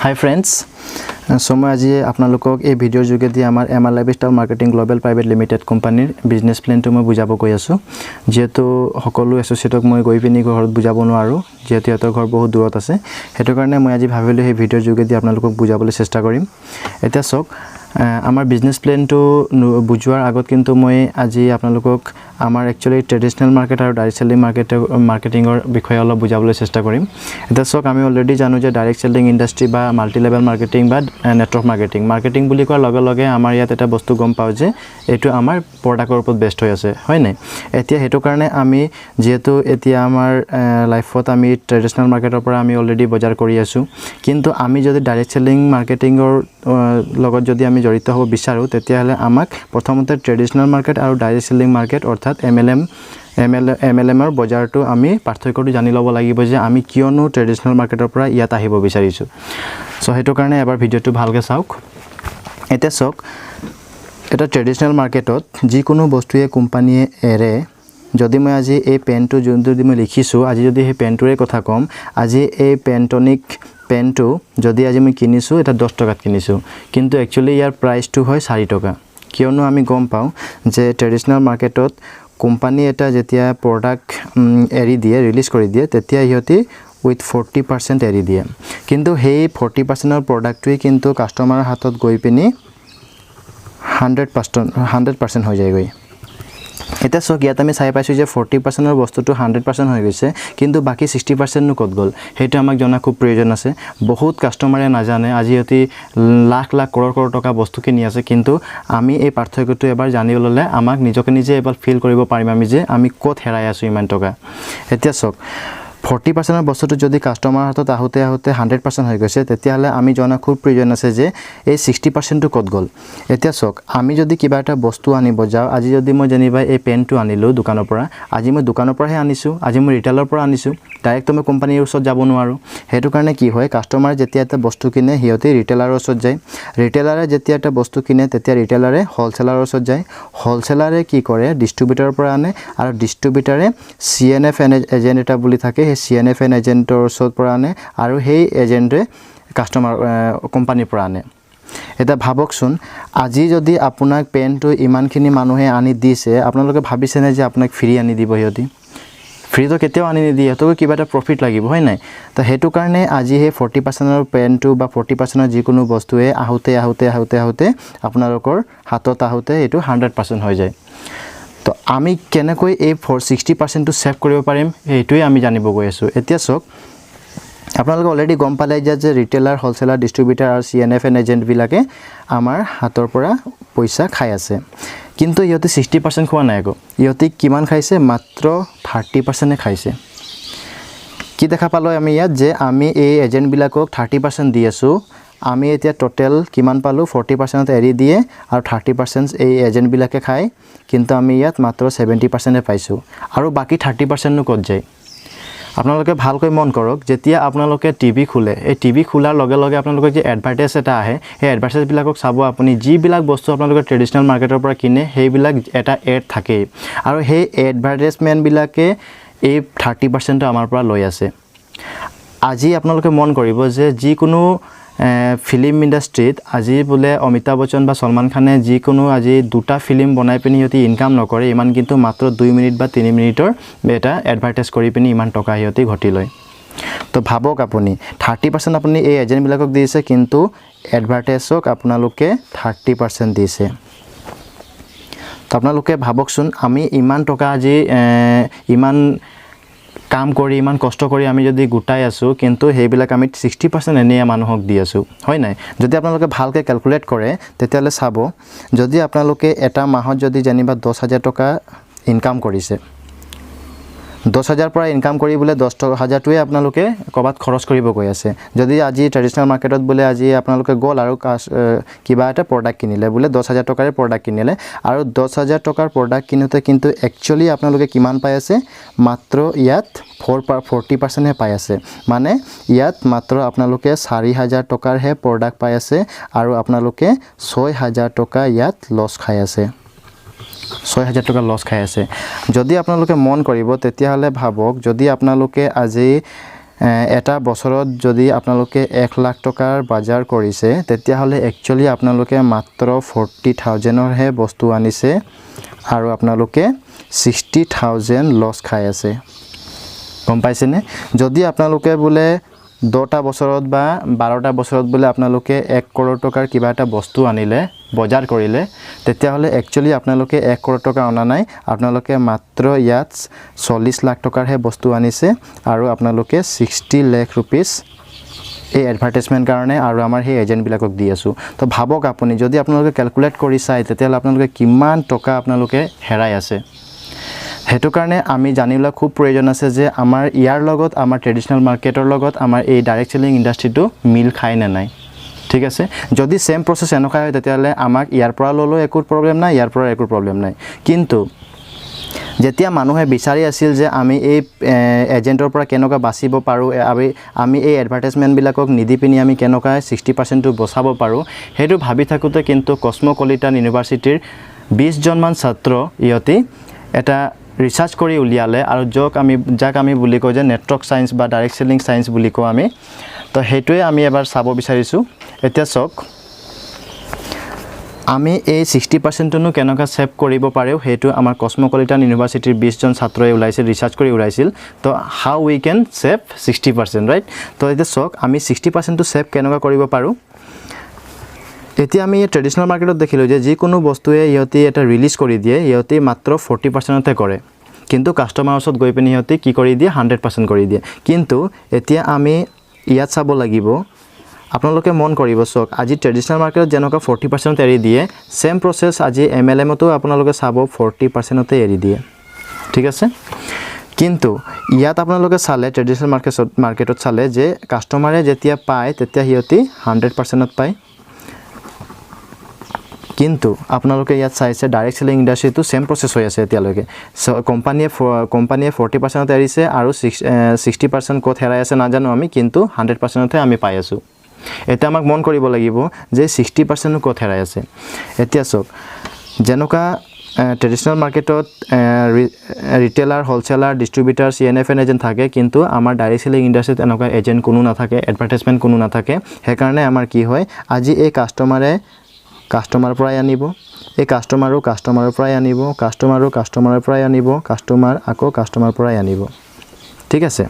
Hi friends, so মই আজি আপোনালোকক এই ভিডিওৰ যোগেদি আমাৰ MR lifestyle marketing global private limited কোম্পানীৰ বিজনেছ প্লেনটো মই বুজাব কৈ আছো যেহেতু সকলো এসোসিয়েটক মই গৈ পিনি ঘৰত বুজাব নোৱাৰো যেহেতু এতৰ ঘৰ বহুত দূৰত আছে হেতু কাৰণে মই আজি ভাবিলো এই ভিডিওৰ যোগেদি আপোনালোকক বুজাবলৈ চেষ্টা কৰিম এটা সক আমাৰ বিজনেছ প্লেনটো বুজোৱাৰ আগত কিন্তু মই আজি আপোনালোকক আমাৰ একচুয়ালি ট্ৰেডিশনাল মাৰ্কেট আৰু ডাইৰেক্ট সেলিং মাৰ্কেটিংৰ বিষয়ে অলপ বুজাবলৈ চেষ্টা কৰিম এটা সক আমি অলৰেডি জানো যে ডাইৰেক্ট সেলিং ইন্ডাষ্ট্ৰি বা মাল্টি লেভেল মাৰ্কেটিং বা নেটৱৰ্ক মাৰ্কেটিং বুলি কোৱাৰ লগে লগে আমাৰ ইয়াত এটা বস্তু গম পাও যে এটো আমাৰ প্ৰডাক্টৰ ওপৰত বেস্ট হৈ আছে হয় নাই এতিয়া হেতু কাৰণে আমি যেহেতু এতিয়া আমাৰ লাইফত আমি ট্ৰেডিশনাল মাৰ্কেটৰ পৰা আমি অলৰেডি বজাৰ কৰি আছো কিন্তু আমি যদি ডাইৰেক্ট সেলিং মাৰ্কেটিংৰ লগত যদি আমি জড়িত হ'ব বিচাৰো তেতিয়া হলে আমাক প্ৰথমতে ট্ৰেডিশনাল মাৰ্কেট আৰু ডাইৰেক্ট সেলিং মাৰ্কেট অৰ্থাৎ MLM ৰ বজাৰটো আমি পাৰ্থক্যটো জানি লব লাগিব যে আমি কিয়নো ট্ৰেডিশনাল মাৰ্কেটৰ পৰা ইয়াত আহিব বিচাৰিছো সো হেতু কাৰণে এবাৰ ভিডিওটো ভালকে চাওক এটা সক এটা ট্ৰেডিশনাল মাৰ্কেটত যি কোনো বস্তুয়ে কোম্পানীয়ে এৰে যদি মই আজি এই পেনটো যোনটো মই লিখিছো আজি যদি এই পেনটোৰে কথা কম আজি এই পেন্টনিক পেনটো যদি আজি মই কিনিছো এটা 10 টকাত কিনিছো কিন্তু একচুয়ালি ইয়াৰ প্ৰাইসটো হয় 4 টকা কিয়নো আমি গম পাও যে ট্ৰেডিশনাল মাৰ্কেটত কোম্পানী এটা যেতিয়া প্ৰডাক্ট এৰি দিয়ে ৰিলিজ কৰি দিয়ে তেতিয়া ইহতি with 40% এৰি দিয়ে কিন্তু হেই 40% ৰ প্ৰডাক্টটোই কিন্তু কাস্টমাৰৰ হাতত গৈ পিনি 100% হৈ যায় গৈ এটা সক ইয়াত আমি চাই পাইছো যে 40% ৰ বস্তুটো 100% হৈ গৈছে কিন্তু বাকি 60% নু কত গল হেতু আমাক জনা খুব প্ৰয়োজন আছে বহুত কাস্টমাৰে নাজানে আজি অতি লাখ লাখ কৰৰ টকা বস্তু কিনি আছে কিন্তু আমি এই পাৰ্থক্যটো এবাৰ জানি ললে আমাক নিজকে নিজে এবাৰ ফিল কৰিব পাৰিম আমি যে আমি কত হেৰাই আছো ইমান টকা এতিয়া সক 40% ৰ বস্তুটো যদি কাস্টমাৰ হাতত আহোতে 100% হৈ গৈছে তেতিয়া হলে আমি জনা খুব প্ৰয়োজন আছে যে এই 60% টো কত গল এতিয়া সক আমি যদি কিবা এটা বস্তু আনিব যাও আজি যদি মই জানিবা এই পেনটো আনিলো দোকানৰ পৰা আজি মই দোকানৰ পৰাহে আনিছো আজি মই ৰিটেইলৰ পৰা আনিছো ডাইৰেক্ট মই কোম্পানীৰ ওচৰত যাব নোৱাৰো হেতু কাৰণে কি হয় কাস্টমাৰ যেতিয়া এটা বস্তু কিনে হিয়তে ৰিটেইলাৰৰ ওচৰত যায় ৰিটেইলাৰে যেতিয়া এটা বস্তু কিনে তেতিয়া ৰিটেইলাৰে হোলসেলাৰৰ ওচৰত যায় হোলসেলাৰে কি কৰে ডিস্ট্ৰিবিউটৰৰ পৰা আনে আৰু ডিস্ট্ৰিবিউটৰে CNF এজেন্ট এটা বুলি থাকে CNF এজেন্টৰ ওচৰত পৰা আনে আৰু হেই এজেন্টে কাস্টমাৰ কোম্পানীৰ পৰা আনে এটা ভাবকচোন আজি যদি আপোনাক পেনটো ইমানখিনি মানুহে আনি দিছে আপোনালোকে ভাবিছে নে যে আপোনাক ফ্ৰী আনি দিব হিয়তি ফ্ৰী তো কেতিয়াও আনি নিদিয়ে তো কিবা এটা প্ৰফিট লাগিব হয় নাই তো হেতু কাৰণে আজি হে 40% ৰ পেনটো বা 40% ৰ যিকোনো বস্তুৱে আহোতে আপোনালোকৰ হাতত আহোতে এটো 100% হৈ যায় তো আমি কেনেকৈ এই 60% টো সেভ কৰিব পাৰিম এইটোই আমি জানিব গৈ আছো এতিয়া সক আপোনালোকে অলৰেডি গম পালে যে ৰিটেইলাৰ হোলসেলাৰ ডিস্ট্ৰিবিউটৰ আৰু CNF এজেন্ট বিলাকে আমাৰ হাতৰ পৰা পইচা খাই আছে কিন্তু ইহতে 60% খোৱা নাই গো ইহতে কিমান খাইছে মাত্ৰ 30% খাইছে কি দেখা পালো আমি ইয়াত যে আমি এই এজেন্ট বিলাকক 30% দি আছো আমি এতিয়া টোটাল কিমান পালো 40% এৰি দিয়ে আৰু 30% এই এজেন্ট বিলাকে খায় কিন্তু আমি ইয়াত মাত্ৰ 70% পাইছো আৰু বাকি 30% নু কত যায় আপোনালোকে ভালকৈ মন কৰক যেতিয়া আপোনালোকে টিভি খুলে এই টিভি খোলাৰ লগে লগে আপোনালোকে যে এডভাৰটাইজ এটা আহে এই এডভাৰটাইজ বিলাকক চাব আপুনি যি বিলাক বস্তু আপোনালোকে ট্ৰেডিশনাল মাৰ্কেটৰ পৰা কিনে সেই বিলাক এটা এড থাকে আৰু সেই এডভাৰটাইজমেন্ট বিলাকে এই 30% টো আমাৰ পৰা লৈ আছে আজি আপোনালোকে মন কৰিব যে যি কোনো ফিল্ম ইন্ডাষ্ট্ৰিত আজি বলে অমিতাভ বচ্চন বা সলমান খানে যি কোনো আজি দুটা ফিল্ম বনাই পিনি হিয়তি ইনকাম নকৰে ইমান কিন্তু মাত্ৰ 2 মিনিট বা 3 মিনিটৰ এটা এডভাৰটাইজ কৰি পিনি ইমান টকা হিয়তি ঘটি লয় তো ভাবক আপুনি 30% আপুনি এই এজেন্ট বিলাকক দিছে কিন্তু এডভাৰটাইজক আপোনালোকে 30% দিছে তো আপোনালোকে ভাবকচোন আমি ইমান টকা আজি ইমান কাম কৰি ইমান কষ্ট কৰি আমি যদি গুটাই আছো কিন্তু হেইবিলাক আমি 60% এনে মানুহক দি আছো হয় নাই যদি আপোনালোকে ভালকে ক্যালকুলেট কৰে তেতিয়ালে চাব যদি আপোনালোকে এটা মাহত যদি জানিবা 10000 টকা ইনকাম কৰিছে 10000 পৰা ইনকাম কৰি বলে 10000 টোৱে আপোনালোকে কবাত খৰচ কৰিব গৈ আছে যদি আজি ট্ৰেডিশনাল মাৰ্কেটত বলে আজি আপোনালোকে গল আৰু কিবা এটা প্ৰডাক্ট কিনিলে বলে 10000 টকাৰ প্ৰডাক্ট কিনিলে আৰু 10000 টকাৰ প্ৰডাক্ট কিনোতে কিন্তু একচুয়ালি আপোনালোকে কিমান পাই আছে মাত্ৰ ইয়াত 40% হে পাই আছে মানে ইয়াত মাত্ৰ আপোনালোকে 4000 টকাৰ হে প্ৰডাক্ট পাই আছে আৰু আপোনালোকে 6000 টকা ইয়াত লছ খাই আছে 6000 টকা লছ খাই আছে যদি আপোনালোকে মন কৰিব তেতিয়া হলে ভাবক যদি আপোনালোকে আজি এটা বছৰত যদি আপোনালোকে 1 লাখ টকাৰ বজাৰ কৰিছে তেতিয়াহ'লে একচুয়ালি আপোনালোকে মাত্ৰ 40,000হে বস্তু আনিছে আৰু আপোনালোকে 60,000 লছ খাই আছে গম পাইছেনে যদি আপোনালোকে বোলে 10টা বছৰত বা 12টা বছৰত বোলে আপোনালোকে 1 কোটি টকাৰ কিবা এটা বস্তু আনিলে বজাৰ কৰিলে তেতিয়াহ'লে একচুয়ালি আপোনালোকে 1 কোটি টকা অনা নাই আপোনালোকে মাত্ৰ ইয়াত 40 লাখ টকাৰহে বস্তু আনিছে আৰু আপোনালোকে 60 লাখ रुपीस এই এডভাৰটাইজমেন্ট কাৰণে আৰু আমাৰ সেই এজেন্ট বিলাকক দি আছো তো ভাবক আপুনি যদি আপোনালোকে ক্যালকুলেট কৰি চাই তেতিয়াহ'লে আপোনালোকে কিমান টকা আপোনালোকে হেৰাই আছে হেতু কাৰণে আমি জানিলা খুব প্ৰয়োজন আছে যে আমাৰ ইয়াৰ লগত আমাৰ ট্ৰেডিশনাল মাৰ্কেটৰ লগত আমাৰ এই ডাইৰেক্ট সেলিং ইন্ডাস্ট্ৰিটো মিল খাই না নাই ঠিক আছে যদি সেম প্ৰসেস এনেকা হয় তেতিয়াহ'লে আমাক ইয়াৰ পৰা ললো একো প্ৰবলেম নাই ইয়াৰ পৰা একো প্ৰবলেম নাই কিন্তু যেতিয়া মানুহে বিচাৰি আছিল যে আমি এই এজেন্টৰ পৰা কেনকা বাচিব পাৰো আমি এই এডভাৰটাইজমেন্ট বিলাকক নিদি পিনি আমি কেনকা 60% টো বচাব পাৰো হেতু ভাবি থাকুতে কিন্তু কসমোপলিটান ইউনিভাৰ্সিটিৰ 20 জনমান ছাত্ৰ ইয়তি এটা ৰিসাৰ্চ কৰি উলিয়ালে আৰু যাক আমি বুলি কয় যে নেটৱৰ্ক সায়েন্স বা ডাইৰেক্ট সেলিং সায়েন্স বুলি কয় আমি তো হেতুৱে আমি এবাৰ চাব বিচাৰিছো এতিয়া চক আমি এই 60% নো কেনকা সেভ কৰিব পাৰেও হেতু আমাৰ কসমোপলিটান ইউনিভাৰ্সিটিৰ 20 জন ছাত্ৰই উলাইছিল ৰিসাৰ্চ কৰি উলাইছিল তো হাউ উই ক্যান সেভ 60% ৰাইট তো এতিয়া চক আমি 60% টো সেভ কেনকা কৰিব পাৰো এতিয়া আমি ট্ৰেডিশনাল মাৰ্কেটত দেখিলো যে যি কোনো বস্তুৱে ইহতি এটা ৰিলিজ কৰি দিয়ে ইহতি মাত্ৰ 40% তে কৰে কিন্তু কাস্টমাৰৰ ওচৰত গৈ পিনি ইহতি কি কৰি দিয়ে 100% কৰি দিয়ে কিন্তু এতিয়া আমি ইয়াত চাব লাগিব আপোনালোকে মন কৰিব চক আজি ট্ৰেডিশনাল মাৰ্কেটত যেনকা 40% এৰি দিয়ে সেম প্ৰসেস আজি এমএলএমতো আপোনালোকে চাব 40% তে এৰি দিয়ে ঠিক আছে কিন্তু ইয়াত আপোনালোকে চালে ট্ৰেডিশনাল মাৰ্কেটত চালে যে কাস্টমাৰে যেতিয়া পায় তেতিয়া হিয়তি 100% ত পায় কিন্তু আপোনালোকে ইয়াত চাইছে ডাইৰেক্ট সেলিং ইন্ডাস্ট্ৰিটো সেম প্ৰসেস হৈ আছে এতিয়ালৈকে কোম্পানীয়ে 40% এৰিছে আৰু 60% কোত হেৰাই আছে নাজানো আমি কিন্তু 100% তে আমি পাই আছো এটা আমাক মন কৰিব লাগিব যে 60% কোত হেৰাই আছে এতিয়া চক যেনকা ট্ৰেডিশনাল মাৰ্কেটত ৰিটেইলাৰ হোলসেলাৰ ডিস্ট্ৰিবিউটাৰ সিএনএফএন এজেন্ট থাকে কিন্তু আমাৰ ডাইৰেক্ট সেলিং ইন্ডাস্ট্ৰিত এনেকা এজেন্ট কোনো নাথাকে এডভাৰটাইজমেন্ট কোনো নাথাকে হে কাৰণে আমাৰ কি হয় আজি এই কাস্টমাৰ পৰাই আনিব এই কাস্টমাৰৰ পৰাই আনিব কাস্টমাৰৰ পৰাই আনিব কাস্টমাৰ আকৌ কাস্টমাৰ পৰাই আনিব ঠিক আছে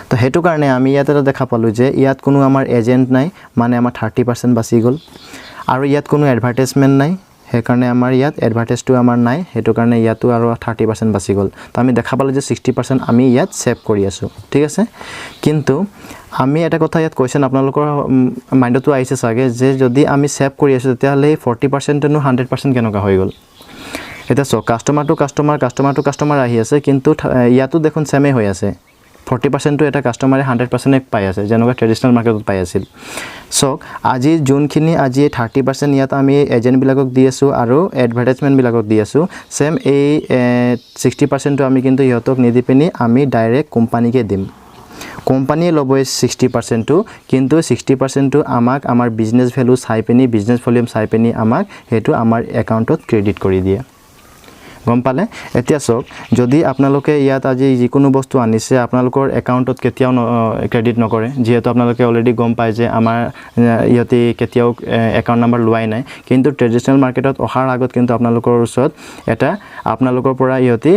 তো হেতু কাৰণে আমি ইয়াত এটা দেখা পালো যে ইয়াত কোনো আমাৰ এজেন্ট নাই মানে আমাৰ 30% বাচি গল আৰু ইয়াত কোনো এডভাৰটাইজমেন্ট নাই হে কাৰণে আমাৰ ইয়াত এডভাৰটাইজটো আমাৰ নাই হেতু কাৰণে ইয়াতো আৰু 30% বাচি গল তো আমি দেখা পালো যে 60% আমি ইয়াত সেভ কৰি আছো ঠিক আছে কিন্তু আমি এটা কথা ইয়াত কোৱেশ্চন আপোনালোকৰ মাইন্ডটো আইছে সাগে যে যদি আমি সেভ কৰি আছো তেতিয়াহলে 40% নো 100% কেনকা হৈ গল এটা সো কাস্টমাৰ টু কাস্টমাৰ আহি আছে কিন্তু ইয়াতো দেখোন সেমে হৈ আছে 40% টো এটা কাস্টমাৰে 100% পাই আছে যেনকা ট্ৰেডিশনাল মাৰ্কেটত পাই আছিল সো আজি জুনখিনি আজি 30% ইয়াত আমি এজেন্ট বিলাকক দি আছো আৰু এডভাৰটাইজমেন্ট বিলাকক দি আছো সেম এই 60% টো আমি কিন্তু ইহতক নিদি পিনি আমি ডাইৰেক্ট কোম্পানীকে দিম কোম্পানীয়ে লব 60% টো কিন্তু 60% টো আমাক আমাৰ বিজনেস ভ্যালু চাই পিনি বিজনেস ভলিউম চাই পিনি আমাক হেতু আমাৰ একাউন্টত ক্ৰেডিট কৰি দিয়ে গম পালে এতিয়া চক যদি আপোনালোকে ইয়াত আজি যিকোনো বস্তু আনিছে আপোনালোকৰ একাউন্টত কেতিয়াও ক্ৰেডিট নকৰে যেহেতু আপোনালোকে অলৰেডি গম পায় যে আমাৰ ইহতি কেতিয়াও একাউন্ট নাম্বাৰ লোৱাই নাই কিন্তু ট্ৰেডিশনাল মাৰ্কেটত অহাৰ আগত কিন্তু আপোনালোকৰ ওচৰত এটা আপোনালোকৰ পৰা ইহতি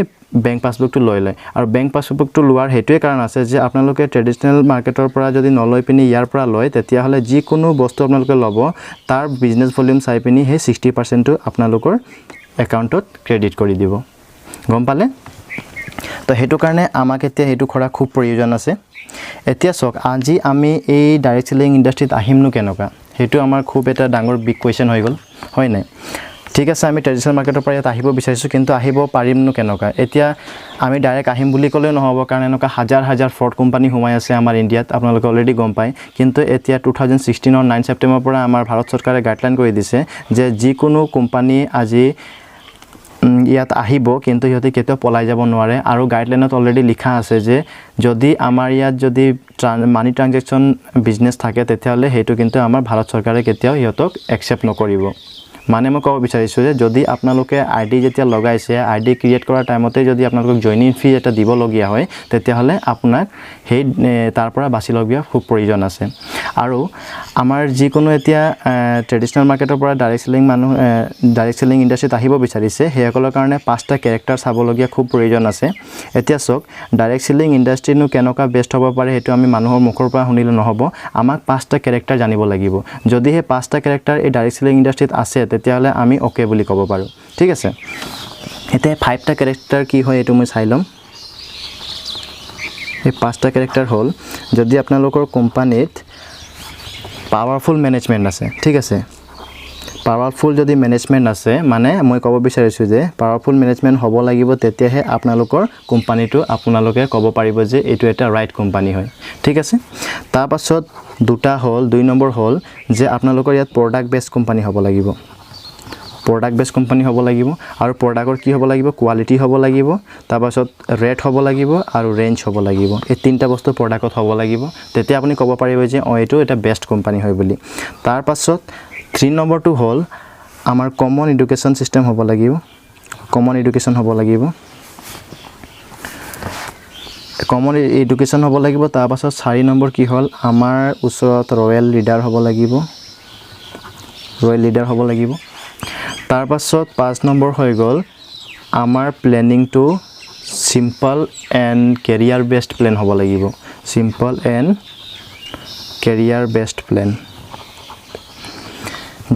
বেংক পাসবুকটো লৈ লয় আৰু বেংক পাসবুকটো লোৱাৰ হেতুৱে কাৰণ আছে যে আপোনালোকে ট্ৰেডিশনাল মাৰ্কেটৰ পৰা যদি নলয় পিনি ইয়াৰ পৰা লয় তেতিয়া হলে যিকোনো বস্তু আপোনালোকে লব তাৰ বিজনেস ভলিউম চাই পিনি হে 60% টো আপোনালোকৰ একাউন্টত ক্ৰেডিট কৰি দিব গম পালে তো হেতু কাৰণে আমাক এতিয়া হেতু খৰা খুব প্ৰয়োজন আছে এতিয়া চক আজি আমি এই ডাইৰেক্ট সেলিং ইন্ডাস্ট্ৰিত আহিমনো কেনকা হেতু আমাৰ খুব এটা ডাঙৰ বিগ কোৱেশ্চন হৈ গল হয় নাই ঠিক আছে আমি ট্ৰেডিশনাল মাৰ্কেটৰ পৰা আহিব বিচাৰিছো কিন্তু আহিব পাৰিমনো কেনকা এতিয়া আমি ডাইৰেক্ট আহিম বুলি কলে নহব কাৰণ এনেকা হাজাৰ ফ্ৰড কোম্পানী হুমাই আছে আমাৰ ইন্ডিয়াত আপোনালোকে অলৰেডি গম পায় কিন্তু এতিয়া 2016 ৰ 9 সেপ্টেম্বৰ পৰা আমাৰ ভাৰত চৰকাৰে গাইডলাইন কৰি দিছে যে যিকোনো কোম্পানী আজি ইয়াত আহিব কিন্তু ইহতি কেতিয়াও পলাই যাব নোৱাৰে আৰু গাইডলাইনত অলৰেডি লিখা আছে যে যদি আমাৰ ইয়াত যদি মানি ট্ৰানজাকচন বিজনেস থাকে তেতিয়াহলে হেতু কিন্তু আমাৰ ভাৰত চৰকাৰে কেতিয়াও ইহতক একচেপ্ট নকৰিব মানে মই ক'ব বিচাৰিছোঁ যে যদি আপোনালোকে আইডি যেতিয়া লগাইছে আইডি ক্ৰিয়েট কৰাৰ টাইমতে যদি আপোনালোকক জইনিং ফি এটা দিবলগীয়া হয় তেতিয়াহ'লে আপোনাক সেই তাৰ পৰা বাছি ল'বলগীয়া খুব প্ৰয়োজন আছে আৰু আমাৰ যিকোনো এতিয়া ট্ৰেডিশ্যনেল মাৰ্কেটৰ পৰা ডাইৰেক্ট চেলিং ইণ্ডাষ্ট্ৰীত আহিব বিচাৰিছে সেইসকলৰ কাৰণে 5টা কেৰেক্টাৰ চাবলগীয়া খুব প্ৰয়োজন আছে এতিয়া চাওক ডাইৰেক্ট চেলিং ইণ্ডাষ্ট্ৰীনো কেনেকুৱা বেষ্ট হ'ব পাৰে সেইটো আমি মানুহৰ মুখৰ পৰা শুনিলে নহ'ব আমাক 5টা কেৰেক্টাৰ জানিব লাগিব যদি সেই 5টা কেৰেক্টাৰ এই ডাইৰেক্ট চেলিং ইণ্ডাষ্ট্ৰীত আছে তেতিয়াহ'লে আমি ওকে বুলি ক'ব পাৰোঁ ঠিক আছে এতিয়া 5টা কেৰেক্টাৰ কি হয় এইটো মই চাই ল'ম এই 5টা কেৰেক্টাৰ হ'ল যদি আপোনালোকৰ কোম্পানীত পাৱাৰফুল মেনেজমেণ্ট আছে ঠিক আছে পাৱাৰফুল যদি মেনেজমেণ্ট আছে মানে মই ক'ব বিচাৰিছোঁ যে পাৱাৰফুল মেনেজমেণ্ট হ'ব লাগিব তেতিয়াহে আপোনালোকৰ কোম্পানীটো আপোনালোকে ক'ব পাৰিব যে এইটো এটা ৰাইট কোম্পানী হয় ঠিক আছে তাৰপাছত 2 নম্বৰ হ'ল যে আপোনালোকৰ ইয়াত প্ৰডাক্ট বেছ কোম্পানী হ'ব লাগিব প্ৰডাক্ট বেছ কোম্পানী হ'ব লাগিব আৰু প্ৰডাক্টৰ কি হ'ব লাগিব কোৱালিটি হ'ব লাগিব তাৰপাছত ৰেট হ'ব লাগিব আৰু ৰেঞ্জ হ'ব লাগিব এই 3টা বস্তু প্ৰডাক্টত হ'ব লাগিব তেতিয়া আপুনি ক'ব পাৰিব যে এইটো এটা বেষ্ট কোম্পানী হয় বুলি তাৰপাছত 3 নম্বৰটো হ'ল আমাৰ কমন এডুকেশ্যন সিস্টেম হ'ব লাগিব কমন এডুকেশ্যন হ'ব লাগিব তাৰপাছত 4 নম্বৰ কি হ'ল আমাৰ ওচৰত ৰয়েল লিডাৰ হ'ব লাগিব তাৰপাছত 5 নম্বৰ হৈ গ'ল আমাৰ প্লেনিংটো simple and career best plan হ'ব লাগিব simple and career best plan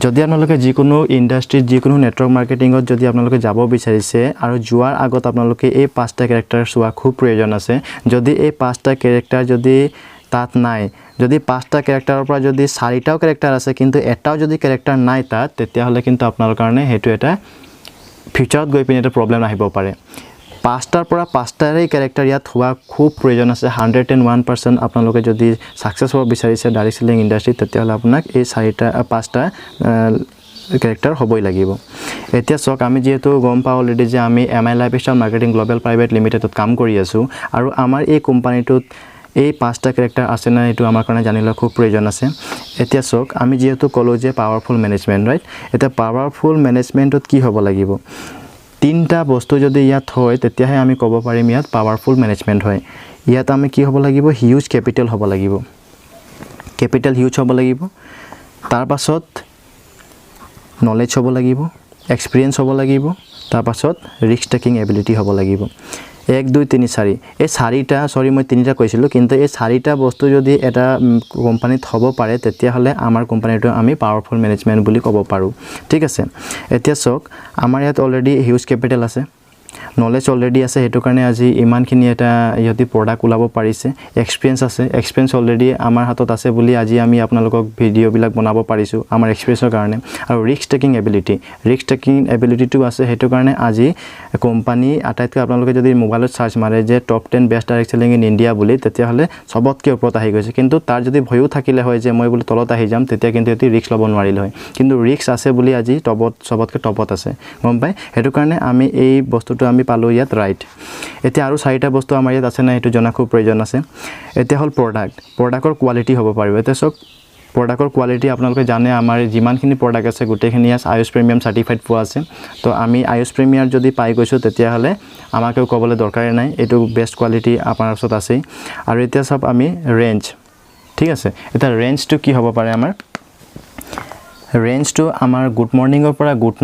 যদি আপোনালোকে যিকোনো ইণ্ডাষ্ট্ৰীত যিকোনো নেটৱৰ্ক মাৰ্কেটিঙত যদি আপোনালোকে যাব বিচাৰিছে আৰু যোৱাৰ আগত আপোনালোকে এই 5টা কেৰেক্টাৰ চোৱা খুব প্ৰয়োজন আছে যদি এই 5টা কেৰেক্টাৰ যদি তাত নাই যদি 5টা কেৰেক্টাৰৰ পৰা যদি 4টাও কেৰেক্টাৰ আছে কিন্তু এটাও যদি কেৰেক্টাৰ নাই তাত তেতিয়াহ'লে কিন্তু আপোনালোকৰ কাৰণে সেইটো এটা ফিউচাৰত গৈ পিনে এটা প্ৰব্লেম আহিব পাৰে 5টাৰ পৰা 5টাৰে কেৰেক্টাৰ ইয়াত হোৱা খুব প্ৰয়োজন আছে 101% আপোনালোকে যদি সাকসেছ হ'ব বিচাৰিছে ডাইৰেক্ট চেলিং ইণ্ডাষ্ট্ৰীত তেতিয়াহ'লে আপোনাক এই 5টা কেৰেক্টাৰ হ'বই লাগিব এতিয়া চাওক আমি যেহেতু গম পাওঁ অলৰেডি যে আমি MI lifestyle marketing global private লিমিটেডত কাম কৰি আছোঁ আৰু আমাৰ এই কোম্পানীটোত এই 5টা কেৰেক্টাৰ আছে না এইটো আমাৰ কাৰণে জানিলে খুব প্ৰয়োজন আছে এতিয়া চাওক আমি যেহেতু ক'লো যে পাৱাৰফুল মেনেজমেণ্ট ৰাইট এতিয়া পাৱাৰফুল মেনেজমেণ্টত কি হ'ব লাগিব 3টা বস্তু যদি ইয়াত হয় তেতিয়াহে আমি ক'ব পাৰিম ইয়াত পাৱাৰফুল মেনেজমেণ্ট হয় ইয়াত আমি কি হ'ব লাগিব হিউজ কেপিটেল হ'ব লাগিব তাৰপাছত নলেজ হ'ব লাগিব এক্সপিৰিয়েন্স হ'ব লাগিব তাৰপাছত ৰিস্ক টেকিং এবিলিটি হ'ব লাগিব 1 2 3 4 এই 4টা সৰি মই 3টা কৈছিলোঁ কিন্তু এই 4টা বস্তু যদি এটা কোম্পানীত হ'ব পাৰে তেতিয়াহ'লে আমাৰ কোম্পানীটো আমি পাৱাৰফুল মেনেজমেণ্ট বুলি ক'ব পাৰোঁ ঠিক আছে এতিয়া চাওক আমাৰ ইয়াত অলৰেডি হিউজ কেপিটেল আছে নলেজ অলৰেডি আছে হেতু কাৰণে আজি ইমানখিনি এটা ইহতি প্ৰডাক্ট ওলাব পাৰিছে এক্সপেৰিয়েন্স অলৰেডি আমাৰ হাতত আছে বুলি আজি আমি আপোনালোকক ভিডিও বিলাক বনাব পাৰিছো আমাৰ এক্সপেৰিয়েন্সৰ কাৰণে আৰু ৰিস্ক টেকিং এবিলিটিটো আছে হেতু কাৰণে আজি কোম্পানী আটাইতকৈ আপোনালোকে যদি মোবাইলত সাৰ্চ মাৰে যে top 10 best direct selling in India বুলি তেতিয়াহ'লে সবতকৈ ওপৰত আহি গৈছে কিন্তু তাৰ যদি ভয়ও থাকিলে হয় যে মই বুলি তলত আহি যাম তেতিয়া কিন্তু এটি ৰিস্ক ল'ব নোৱাৰিলে হয় কিন্তু ৰিস্ক আছে বুলি আজি সবতকৈ টপত আছে গম পাই হেতু কাৰণে আমি এই বস্তুটো আমি পালো ইয়াত ৰাইট এতিয়া আৰু 4টা বস্তু আমাৰ ইয়াত আছে না এটো জনা খুব প্ৰয়োজন আছে এতিয়া হল প্ৰডাক্টৰ কোৱালিটি হ'ব পাৰিব এতিয়া সব প্ৰডাক্টৰ কোৱালিটি আপোনালোকে জানে আমাৰ যিমানখিনি প্ৰডাক্ট আছে গোটেইখিনি আইএছ প্ৰিমিয়াম সাৰ্টিফাইড পোৱা আছে তো আমি আইএছ প্ৰিমিয়াৰ যদি পাই গৈছো তেতিয়াহলে আমাকেও ক'বলৈ দৰকাৰ নাই এটো বেষ্ট কোৱালিটি আপোনাৰ ওচৰত আছে আৰু এতিয়া সব আমি ৰেঞ্জ ঠিক আছে এটা ৰেঞ্জটো কি হ'ব পাৰে আমাৰ ৰেঞ্জটো আমাৰ গুড মৰ্নিংৰ পৰা গুড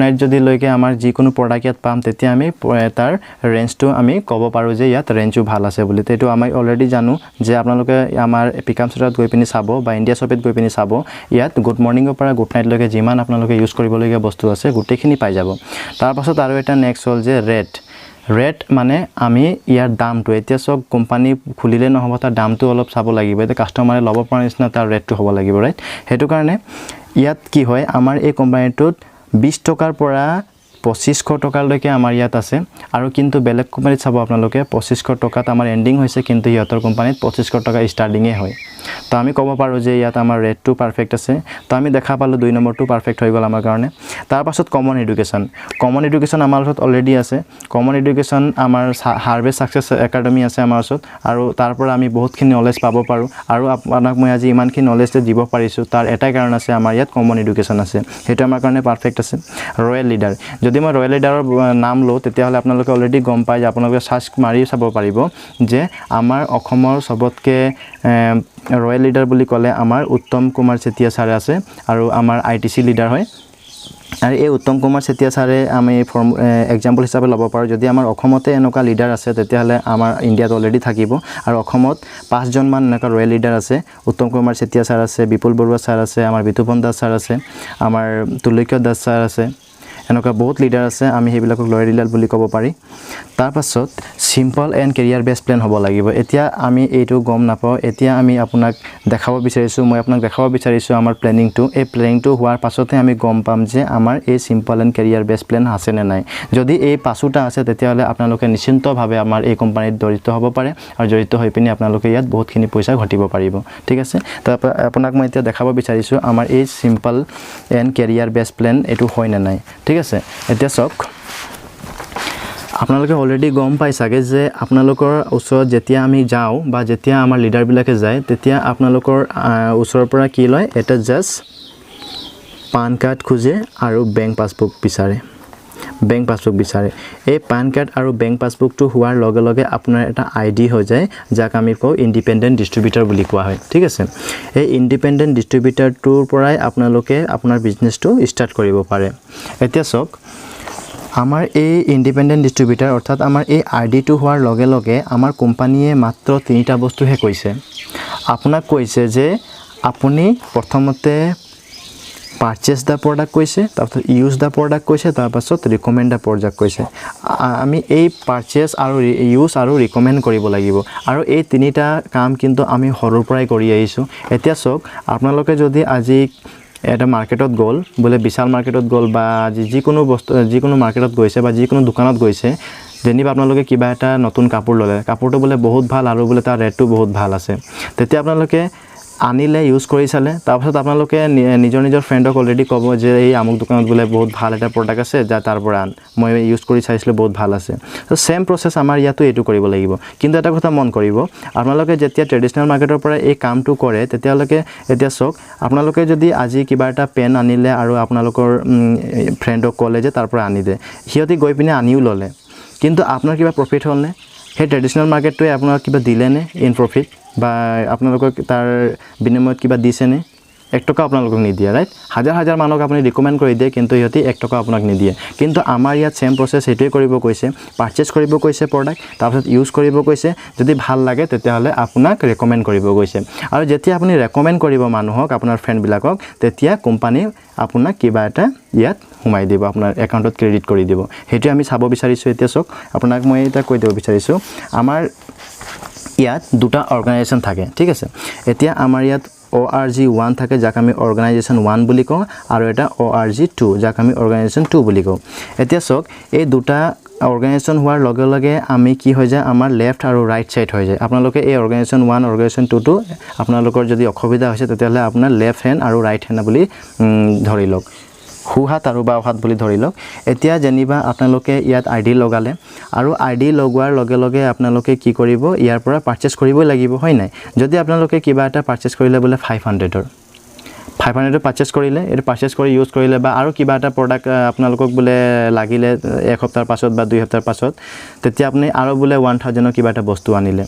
নাইট যদি লৈকে আমাৰ যিকোনো প্ৰডাক্ট ইয়াত পাম তেতিয়া আমি তাৰ ৰেঞ্জটো আমি ক'ব পাৰো যে ইয়াত ৰেঞ্জটো ভাল আছে বুলি তেটো আমি অলৰেডি জানো যে আপোনালোকে আমাৰ পিকাম ষ্টোৰত গৈ পিনি চাব বা ইণ্ডিয়া শপত গৈ পিনি চাব ইয়াত গুড মৰ্নিংৰ পৰা গুড নাইট লৈকে যিমান আপোনালোকে ইউজ কৰিবলগীয়া বস্তু আছে গোটেইখিনি পাই যাব তাৰ পাছত আৰু এটা নেক্সট হ'ল যে ৰেট মানে আমি ইয়াৰ দামটো এতিয়া সব কোম্পানী খুলিলে নহব তাৰ দামটো অলপ চাব লাগিব এটা কাস্টমাৰে ল'ব পৰা নিচিনা তাৰ ৰেটটো হ'ব লাগিব ৰাইট হেতু কাৰণে ইয়াত কি হয় আমাৰ এই কোম্পানীটোত 20 টকাৰ পৰা 2500 টকালৈকে আমাৰ ইয়াত আছে আৰু কিন্তু বেলেগ কোম্পানীত চাব আপোনালোকে 2500 টকাত আমাৰ এন্ডিং হৈছে কিন্তু ইহঁতৰ কোম্পানীত 2500 টকা ষ্টাৰ্টিংয়ে হয় তো আমি ক'ব পাৰোঁ যে ইয়াত আমাৰ ৰেডটো পাৰফেক্ট আছে তো আমি দেখা পালোঁ 2 নম্বৰটো পাৰফেক্ট হৈ গ'ল আমাৰ কাৰণে তাৰ পাছত কমন এডুকেশ্যন আমাৰ ওচৰত অলৰেডি আছে কমন এডুকেশ্যন আমাৰ হাৰ্ভেষ্ট সাকসেছ একাডেমি আছে আমাৰ ওচৰত আৰু তাৰ পৰা আমি বহুতখিনি নলেজ পাব পাৰোঁ আৰু আপোনাক মই আজি ইমানখিনি নলেজ দিব পাৰিছোঁ তাৰ এটাই কাৰণ আছে আমাৰ ইয়াত কমন এডুকেশ্যন আছে সেইটো আমাৰ কাৰণে পাৰফেক্ট আছে ৰয়েল লিডাৰ যদি মই ৰয়েল লিডাৰৰ নাম লওঁ তেতিয়াহ'লে আপোনালোকে অলৰেডি গম পায় যে আপোনালোকে সাৰ্চ মাৰি চাব পাৰিব যে আমাৰ অসমৰ সবতকৈ ৰয়েল লিডাৰ বুলি ক'লে আমাৰ উত্তম কুমাৰ চেতিয়া ছাৰ আছে আৰু আমাৰ ITC লিডাৰ হয় আৰু এই উত্তম কুমাৰ চেতিয়া ছাৰে আমি এক্সাম্পল হিচাপে ল'ব পাৰোঁ যদি আমাৰ অসমতে এনেকুৱা লিডাৰ আছে তেতিয়াহ'লে আমাৰ ইণ্ডিয়াত অলৰেডি থাকিব আৰু অসমত 5 জনমান এনেকুৱা ৰয়েল লিডাৰ আছে উত্তম কুমাৰ চেতিয়া ছাৰ আছে বিপুল বৰুৱা ছাৰ আছে আমাৰ বিতুপন দাস ছাৰ আছে আমাৰ তুলক্য দাস ছাৰ আছে এনেকুৱা বহুত লিডাৰ আছে আমি সেইবিলাকক ৰয়েল লিডাৰ বুলি ক'ব পাৰি তাৰ পাছত সিম্পল এণ্ড কেৰিয়াৰ বেছ প্লেন হ'ব লাগিব এতিয়া আমি এইটো গম নাপাওঁ এতিয়া আমি আপোনাক দেখাব বিচাৰিছোঁ মই আপোনাক দেখাব বিচাৰিছোঁ আমাৰ প্লেনিংটো এই প্লেনিংটো হোৱাৰ পাছতহে আমি গম পাম যে আমাৰ এই সিম্পল এণ্ড কেৰিয়াৰ বেছ প্লেন আছে নে নাই যদি এই পাঁচোটা আছে তেতিয়াহ'লে আপোনালোকে নিশ্চিন্তভাৱে আমাৰ এই কোম্পানীত জড়িত হ'ব পাৰে আৰু জড়িত হৈ পিনি আপোনালোকে ইয়াত বহুতখিনি পইচা ঘটিব পাৰিব ঠিক আছে তাৰ আপোনাক মই এতিয়া দেখাব বিচাৰিছোঁ আমাৰ এই সিম্পল এণ্ড কেৰিয়াৰ বেছ প্লেন এইটো হয় নে নাই ঠিক আছে এতিয়া চাওক আপোনালোকে অলৰেডি গম পাই চাগে যে আপোনালোকৰ ওচৰত যেতিয়া আমি যাওঁ বা যেতিয়া আমাৰ লিডাৰবিলাকে যায় তেতিয়া আপোনালোকৰ ওচৰৰ পৰা কি লয় এটা জাষ্ট পান কাৰ্ড খোজে আৰু বেংক পাছবুক বিচাৰে এই পান কাৰ্ড আৰু বেংক পাছবুকটো হোৱাৰ লগে লগে আপোনাৰ এটা ID হৈ যায় যাক আমি কওঁ ইণ্ডিপেণ্ডেণ্ট ডিষ্ট্ৰিবিউটৰ বুলি কোৱা হয় ঠিক আছে এই ইণ্ডিপেণ্ডেণ্ট ডিষ্ট্ৰিবিউটৰটোৰ পৰাই আপোনালোকে আপোনাৰ বিজনেছটো ষ্টাৰ্ট কৰিব পাৰে এতিয়া চাওক আমাৰ এই ইণ্ডিপেণ্ডেণ্ট ডিষ্ট্ৰিবিউটৰ অৰ্থাৎ আমাৰ এই IDটো হোৱাৰ লগে লগে আমাৰ কোম্পানীয়ে মাত্ৰ 3টা বস্তুহে কৈছে আপোনাক কৈছে যে আপুনি প্ৰথমতে পাৰচেজ দা প্ৰডাক্ট কৈছে তাৰপিছত ইউজ দা প্ৰডাক্ট কৈছে তাৰপাছত ৰিকমেণ্ড দা প্ৰডাক্ট কৈছে আমি এই পাৰচেজ আৰু ইউজ আৰু ৰিকমেণ্ড কৰিব লাগিব আৰু এই 3টা কাম কিন্তু আমি সৰুৰ পৰাই কৰি আহিছোঁ এতিয়া চাওক আপোনালোকে যদি আজি এটা মাৰ্কেটত গ'ল বোলে বিশাল মাৰ্কেটত গ'ল বা যিকোনো মাৰ্কেটত গৈছে বা যিকোনো দোকানত গৈছে যেনিবা আপোনালোকে কিবা এটা নতুন কাপোৰ ল'লে কাপোৰটো বোলে বহুত ভাল আৰু বোলে তাৰ ৰেটটো বহুত ভাল আছে তেতিয়া আপোনালোকে আনিলে ইউজ কৰি চালে তাৰপিছত আপোনালোকে নিজৰ ফ্ৰেণ্ডক অলৰেডি ক'ব যে এই আমুক দোকানত বোলে বহুত ভাল এটা প্ৰডাক্ট আছে যা তাৰ পৰা আন মই ইউজ কৰি চাইছিলোঁ বহুত ভাল আছে তো সেম প্ৰচেছ আমাৰ ইয়াতো এইটো কৰিব লাগিব কিন্তু এটা কথা মন কৰিব আপোনালোকে যেতিয়া ট্ৰেডিশ্যনেল মাৰ্কেটৰ পৰা এই কামটো কৰে তেতিয়ালৈকে এতিয়া চাওক আপোনালোকে যদি আজি কিবা এটা পেন আনিলে আৰু আপোনালোকৰ ফ্ৰেণ্ডক ক'লে যে তাৰ পৰা আনি দে সিহঁতি গৈ পিনে আনিও ল'লে কিন্তু আপোনাৰ কিবা প্ৰফিট হ'লনে সেই ট্ৰেডিশ্যনেল মাৰ্কেটটোৱে আপোনাক কিবা দিলেনে ইন প্ৰফিট বা আপোনালোকক তাৰ বিনিময়ত কিবা দিছেনে 1 টকা আপোনালোকক নিদিয়ে ৰাইট হাজাৰ মানুহক আপুনি ৰিকমেণ্ড কৰি দিয়ে কিন্তু ইহঁতি 1 টকা আপোনাক নিদিয়ে কিন্তু আমাৰ ইয়াত সেম প্ৰচেছ সেইটোৱে কৰিব কৈছে পাৰচেজ কৰিব কৈছে প্ৰডাক্ট তাৰপিছত ইউজ কৰিব কৈছে যদি ভাল লাগে তেতিয়াহ'লে আপোনাক ৰেকমেণ্ড কৰিব কৈছে আৰু যেতিয়া আপুনি ৰেকমেণ্ড কৰিব মানুহক আপোনাৰ ফ্ৰেণ্ডবিলাকক তেতিয়া কোম্পানী আপোনাক কিবা এটা ইয়াত সোমাই দিব আপোনাৰ একাউণ্টত ক্ৰেডিট কৰি দিব সেইটোৱে আমি চাব বিচাৰিছোঁ এতিয়া চাওক আপোনাক মই এটা কৈ দিব বিচাৰিছোঁ আমাৰ ইয়াত দুটা অৰ্গানাইজেশ্যন থাকে ঠিক আছে এতিয়া আমাৰ ইয়াত ORG1 থাকে যাক আমি অৰ্গানাইজেশ্যন 1 বুলি কওঁ আৰু এটা ORG2 যাক আমি অৰ্গানাইজেশ্যন 2 বুলি কওঁ এতিয়া চাওক এই দুটা অৰ্গানাইজেশ্যন হোৱাৰ লগে লগে আমি কি হৈ যায় আমাৰ লেফট আৰু ৰাইট সাইড হৈ যায় আপোনালোকে এই অৰ্গানাইজেশ্যন 1 অৰ্গানাইজেশ্যন 2 টো আপোনালোকৰ যদি অসুবিধা হৈছে তেতিয়াহ'লে আপোনাৰ লেফট হেণ্ড আৰু ৰাইট হেণ্ড বুলি ধৰি লওক হুহাত আৰু বাওহাত বুলি ধৰি লওক এতিয়া যেনিবা আপোনালোকে ইয়াত ID লগালে আৰু ID লগোৱাৰ লগে লগে আপোনালোকে কি কৰিব ইয়াৰ পৰা পাৰচেজ কৰিবই লাগিব হয় নাই যদি আপোনালোকে কিবা এটা পাৰচেজ কৰিলে বোলে 500 পাৰচেজ কৰিলে এটা পাৰচেজ কৰি ইউজ কৰিলে বা আৰু কিবা এটা প্ৰডাক্ট আপোনালোকক বোলে লাগিলে এক সপ্তাহৰ পাছত বা 2 সপ্তাহৰ পাছত তেতিয়া আপুনি আৰু বোলে 1000 কিবা এটা বস্তু আনিলে